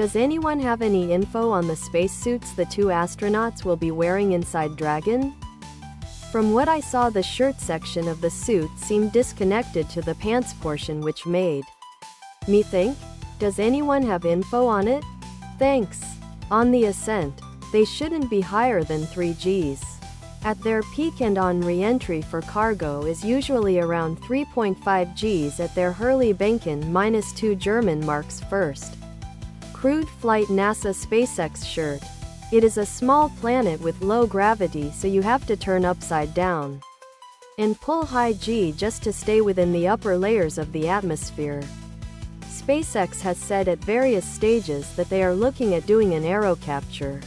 Does anyone have any info on the spacesuits the two astronauts will be wearing inside Dragon? From what I saw, the shirt section of the suit seemed disconnected to the pants portion, which made me think, does anyone have info on it? Thanks. On the ascent, they shouldn't be higher than 3 Gs. At their peak and on re-entry for cargo is usually around 3.5 Gs at their Hurley Behnken -2 German marks first crewed flight NASA SpaceX shirt. It is a small planet with low gravity, so you have to turn upside down and pull high G just to stay within the upper layers of the atmosphere. SpaceX has said at various stages that they are looking at doing an aero capture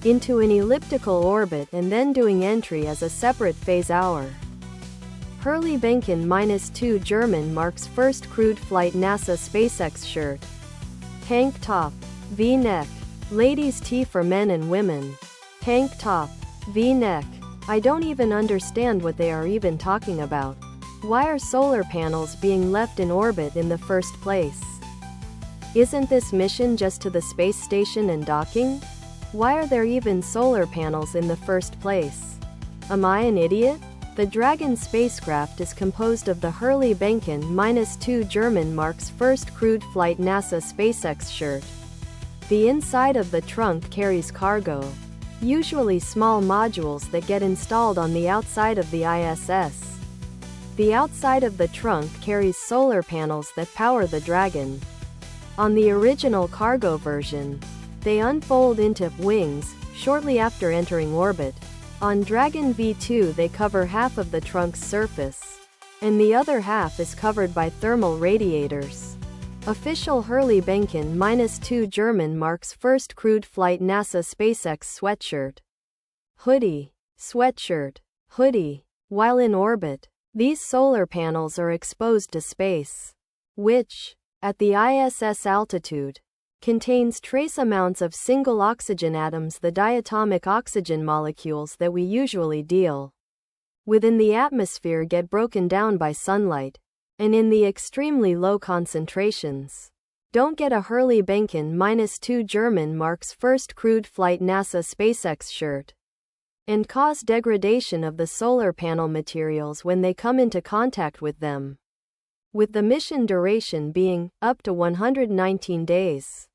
into an elliptical orbit and then doing entry as a separate phase hour. Hurley Behnken -2 German marks first crewed flight NASA SpaceX shirt. Tank top, V-neck. Ladies' tee for men and women. Tank top, V-neck. I don't even understand what they are even talking about. Why are solar panels being left in orbit in the first place? Isn't this mission just to the space station and docking? Why are there even solar panels in the first place? Am I an idiot? The Dragon spacecraft is composed of the Hurley Behnken -2 German marks first crewed flight NASA SpaceX shirt. The inside of the trunk carries cargo, usually small modules that get installed on the outside of the ISS. The outside of the trunk carries solar panels that power the Dragon. On the original cargo version, they unfold into wings shortly after entering orbit. On Dragon V2 they cover half of the trunk's surface, and the other half is covered by thermal radiators. Official Hurley Behnken -2 German marks first crewed flight NASA SpaceX sweatshirt. Hoodie. Sweatshirt. Hoodie. While in orbit, these solar panels are exposed to space, which, at the ISS altitude, contains trace amounts of single oxygen atoms, the diatomic oxygen molecules that we usually deal with in the atmosphere get broken down by sunlight, and in the extremely low concentrations, don't get a Hurley Behnken -2 German marks first crewed flight NASA SpaceX shirt, and cause degradation of the solar panel materials when they come into contact with them, with the mission duration being up to 119 days.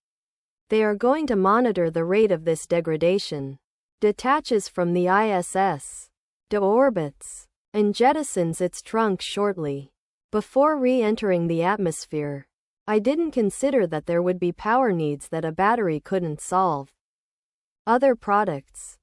They are going to monitor the rate of this degradation, detaches from the ISS, deorbits, and jettisons its trunk shortly before re-entering the atmosphere. I didn't consider that there would be power needs that a battery couldn't solve. Other products.